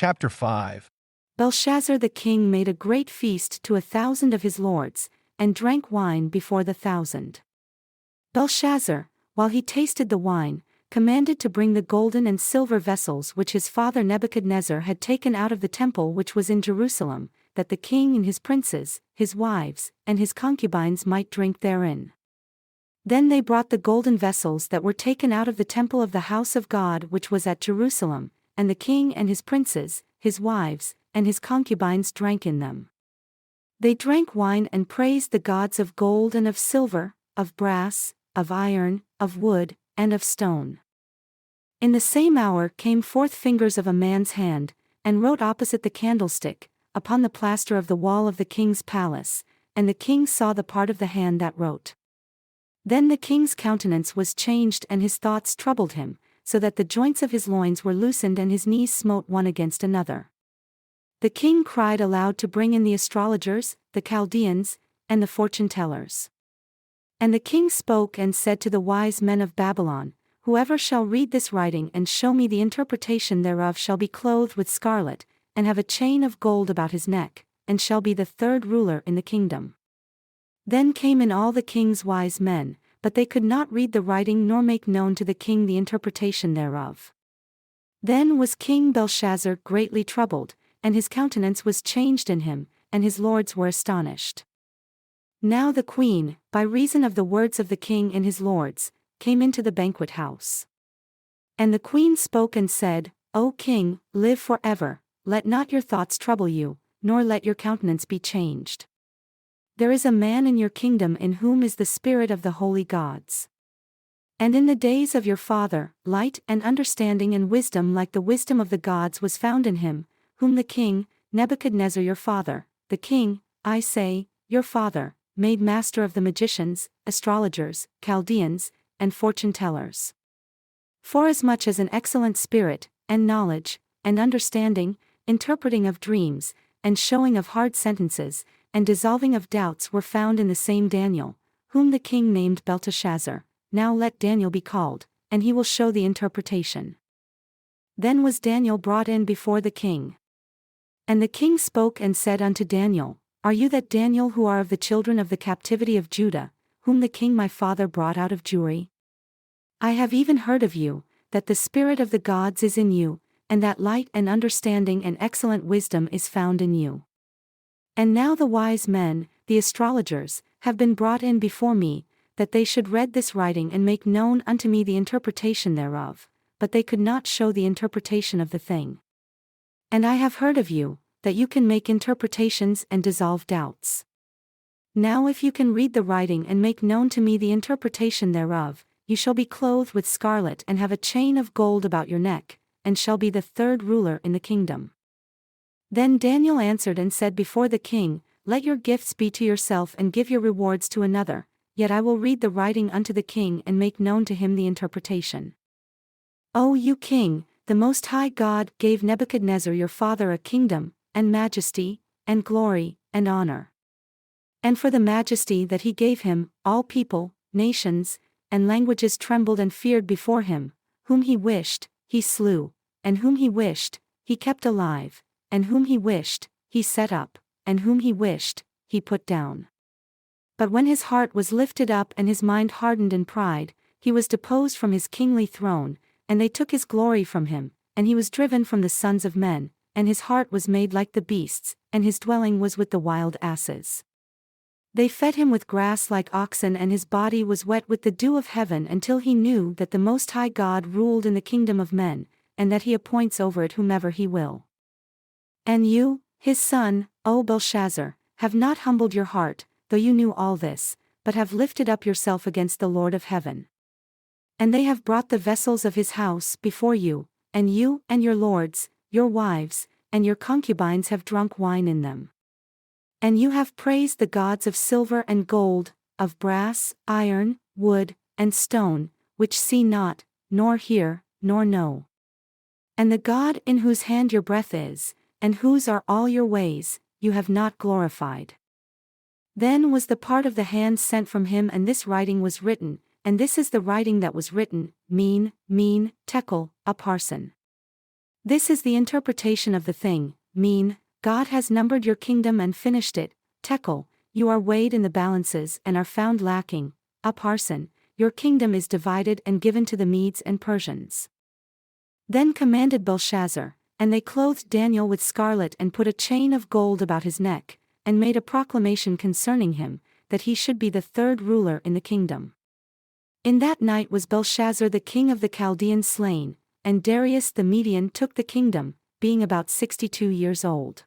Chapter 5. Belshazzar the king made a great feast to 1,000 of his lords, and drank wine before the 1,000. Belshazzar, while he tasted the wine, commanded to bring the golden and silver vessels which his father Nebuchadnezzar had taken out of the temple which was in Jerusalem, that the king and his princes, his wives, and his concubines might drink therein. Then they brought the golden vessels that were taken out of the temple of the house of God which was at Jerusalem, and the king and his princes, his wives, and his concubines drank in them. They drank wine and praised the gods of gold and of silver, of brass, of iron, of wood, and of stone. In the same hour came forth fingers of a man's hand, and wrote opposite the candlestick, upon the plaster of the wall of the king's palace, and the king saw the part of the hand that wrote. Then the king's countenance was changed and his thoughts troubled him, so that the joints of his loins were loosened and his knees smote one against another. The king cried aloud to bring in the astrologers, the Chaldeans, and the fortune-tellers. And the king spoke and said to the wise men of Babylon, Whoever shall read this writing and show me the interpretation thereof shall be clothed with scarlet, and have a chain of gold about his neck, and shall be the third ruler in the kingdom. Then came in all the king's wise men, but they could not read the writing nor make known to the king the interpretation thereof. Then was King Belshazzar greatly troubled, and his countenance was changed in him, and his lords were astonished. Now the queen, by reason of the words of the king and his lords, came into the banquet house. And the queen spoke and said, O king, live forever, let not your thoughts trouble you, nor let your countenance be changed. There is a man in your kingdom in whom is the spirit of the holy gods. And in the days of your father, light and understanding and wisdom like the wisdom of the gods was found in him, whom the king, Nebuchadnezzar your father, the king, I say, your father, made master of the magicians, astrologers, Chaldeans, and fortune-tellers. Forasmuch as an excellent spirit, and knowledge, and understanding, interpreting of dreams, and showing of hard sentences, and dissolving of doubts were found in the same Daniel, whom the king named Belteshazzar, now let Daniel be called, and he will show the interpretation. Then was Daniel brought in before the king. And the king spoke and said unto Daniel, Are you that Daniel who are of the children of the captivity of Judah, whom the king my father brought out of Jewry? I have even heard of you, that the spirit of the gods is in you, and that light and understanding and excellent wisdom is found in you. And now the wise men, the astrologers, have been brought in before me, that they should read this writing and make known unto me the interpretation thereof, but they could not show the interpretation of the thing. And I have heard of you, that you can make interpretations and dissolve doubts. Now if you can read the writing and make known to me the interpretation thereof, you shall be clothed with scarlet and have a chain of gold about your neck, and shall be the third ruler in the kingdom. Then Daniel answered and said before the king, Let your gifts be to yourself and give your rewards to another, yet I will read the writing unto the king and make known to him the interpretation. O you king, the Most High God gave Nebuchadnezzar your father a kingdom, and majesty, and glory, and honor. And for the majesty that he gave him, all people, nations, and languages trembled and feared before him, whom he wished, he slew, and whom he wished, he kept alive, and whom he wished, he set up, and whom he wished, he put down. But when his heart was lifted up and his mind hardened in pride, he was deposed from his kingly throne, and they took his glory from him, and he was driven from the sons of men, and his heart was made like the beasts, and his dwelling was with the wild asses. They fed him with grass like oxen, and his body was wet with the dew of heaven until he knew that the Most High God ruled in the kingdom of men, and that he appoints over it whomever he will. And you, his son, O Belshazzar, have not humbled your heart, though you knew all this, but have lifted up yourself against the Lord of heaven. And they have brought the vessels of his house before you, and you and your lords, your wives, and your concubines have drunk wine in them. And you have praised the gods of silver and gold, of brass, iron, wood, and stone, which see not, nor hear, nor know. And the God in whose hand your breath is, and whose are all your ways, you have not glorified. Then was the part of the hand sent from him, and this writing was written, and this is the writing that was written, Tekel, Upharsin. This is the interpretation of the thing, mean, God has numbered your kingdom and finished it, Tekel, you are weighed in the balances and are found lacking, Upharsin, your kingdom is divided and given to the Medes and Persians. Then commanded Belshazzar, and they clothed Daniel with scarlet and put a chain of gold about his neck, and made a proclamation concerning him, that he should be the third ruler in the kingdom. In that night was Belshazzar the king of the Chaldeans slain, and Darius the Median took the kingdom, being about 62 years old.